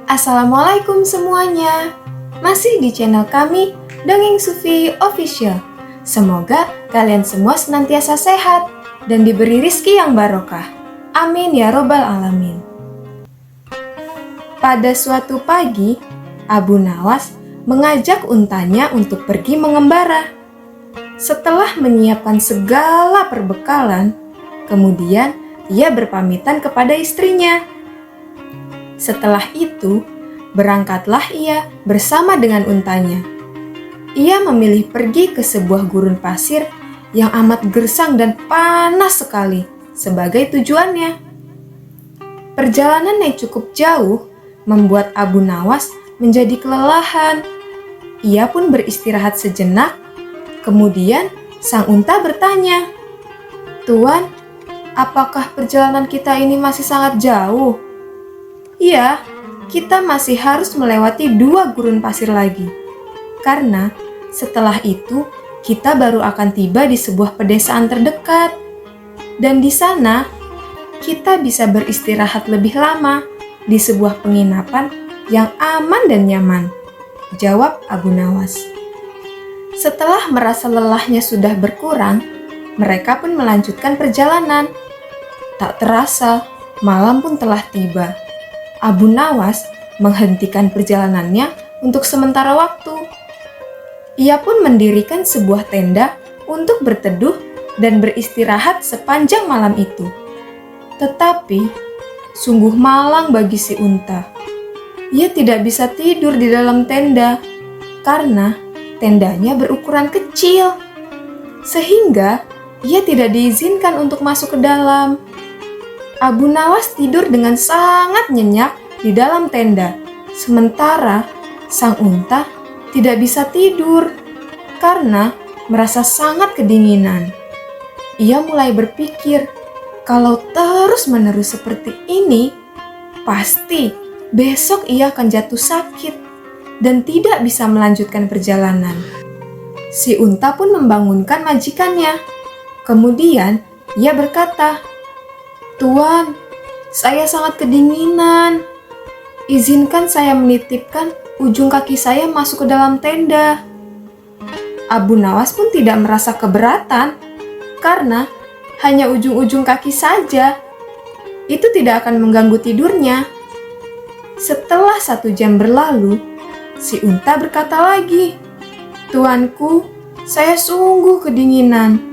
Assalamualaikum semuanya. Masih di channel kami, Dongeng Sufi Official. Semoga kalian semua senantiasa sehat dan diberi rizki yang barokah. Amin ya robbal alamin. Pada suatu pagi, Abu Nawas mengajak untanya untuk pergi mengembara. Setelah menyiapkan segala perbekalan, kemudian ia berpamitan kepada istrinya. Setelah itu, berangkatlah ia bersama dengan untanya. Ia memilih pergi ke sebuah gurun pasir yang amat gersang dan panas sekali sebagai tujuannya. Perjalanan yang cukup jauh membuat Abu Nawas menjadi kelelahan. Ia pun beristirahat sejenak. Kemudian sang unta bertanya, "Tuan, apakah perjalanan kita ini masih sangat jauh?" "Iya, kita masih harus melewati 2 gurun pasir lagi. Karena setelah itu kita baru akan tiba di sebuah pedesaan terdekat. Dan di sana kita bisa beristirahat lebih lama di sebuah penginapan yang aman dan nyaman," jawab Abu Nawas. Setelah merasa lelahnya sudah berkurang, mereka pun melanjutkan perjalanan. Tak terasa, malam pun telah tiba. Abu Nawas menghentikan perjalanannya untuk sementara waktu. Ia pun mendirikan sebuah tenda untuk berteduh dan beristirahat sepanjang malam itu. Tetapi, sungguh malang bagi si unta. Ia tidak bisa tidur di dalam tenda karena tendanya berukuran kecil, sehingga ia tidak diizinkan untuk masuk ke dalam. Abu Nawas tidur dengan sangat nyenyak di dalam tenda, sementara sang unta tidak bisa tidur karena merasa sangat kedinginan. Ia mulai berpikir, kalau terus-menerus seperti ini, pasti besok ia akan jatuh sakit dan tidak bisa melanjutkan perjalanan. Si unta pun membangunkan majikannya. Kemudian ia berkata, "Tuan, saya sangat kedinginan. Izinkan saya menitipkan ujung kaki saya masuk ke dalam tenda." Abu Nawas pun tidak merasa keberatan karena hanya ujung-ujung kaki saja. Itu tidak akan mengganggu tidurnya. Setelah 1 jam berlalu, si unta berkata lagi, "Tuanku, saya sungguh kedinginan.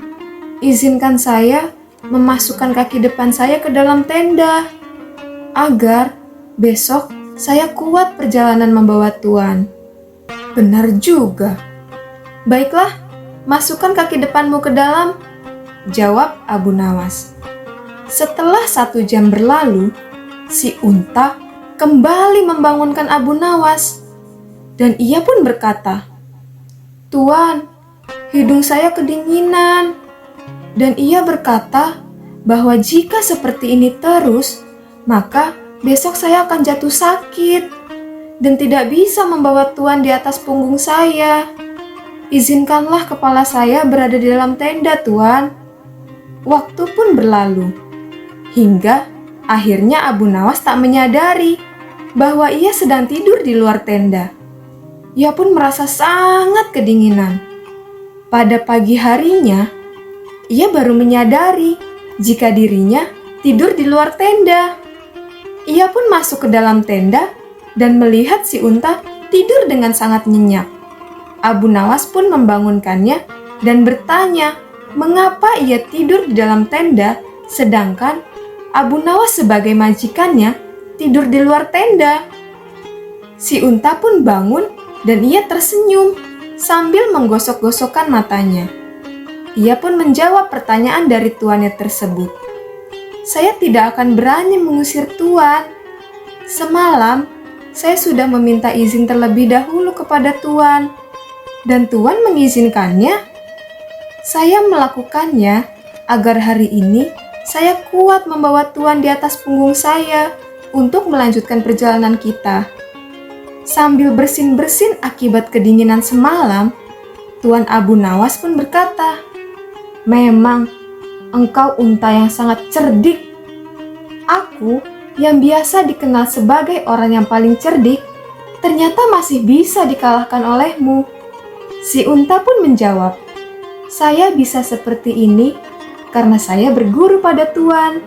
Izinkan saya memasukkan kaki depan saya ke dalam tenda, agar besok saya kuat perjalanan membawa Tuan." "Benar juga. Baiklah, masukkan kaki depanmu ke dalam," jawab Abu Nawas. Setelah 1 jam berlalu, si unta kembali membangunkan Abu Nawas. Dan ia pun berkata, "Tuan, hidung saya kedinginan." Dan ia berkata bahwa jika seperti ini terus, maka besok saya akan jatuh sakit dan tidak bisa membawa Tuan di atas punggung saya. Izinkanlah kepala saya berada di dalam tenda, Tuan." Waktu pun berlalu, hingga akhirnya Abu Nawas tak menyadari bahwa ia sedang tidur di luar tenda. Ia pun merasa sangat kedinginan. Pada pagi harinya, ia baru menyadari jika dirinya tidur di luar tenda. Ia pun masuk ke dalam tenda dan melihat si unta tidur dengan sangat nyenyak. Abu Nawas pun membangunkannya dan bertanya mengapa ia tidur di dalam tenda sedangkan Abu Nawas sebagai majikannya tidur di luar tenda. Si unta pun bangun dan ia tersenyum sambil menggosok-gosokkan matanya. Ia pun menjawab pertanyaan dari tuannya tersebut. "Saya tidak akan berani mengusir Tuan. Semalam, saya sudah meminta izin terlebih dahulu kepada Tuan, dan Tuan mengizinkannya. Saya melakukannya agar hari ini saya kuat membawa Tuan di atas punggung saya untuk melanjutkan perjalanan kita." Sambil bersin-bersin akibat kedinginan semalam, Tuan Abu Nawas pun berkata, "Memang engkau unta yang sangat cerdik. Aku yang biasa dikenal sebagai orang yang paling cerdik, ternyata masih bisa dikalahkan olehmu." Si unta pun menjawab, "Saya bisa seperti ini karena saya berguru pada Tuan."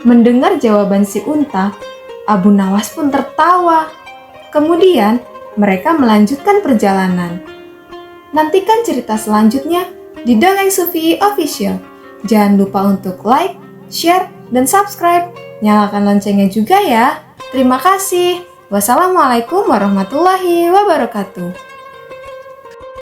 Mendengar jawaban si unta, Abu Nawas pun tertawa. Kemudian, mereka melanjutkan perjalanan. Nantikan cerita selanjutnya di Dongeng Sufi Official. Jangan lupa untuk like, share, dan subscribe. Nyalakan loncengnya juga ya. Terima kasih. Wassalamualaikum warahmatullahi wabarakatuh.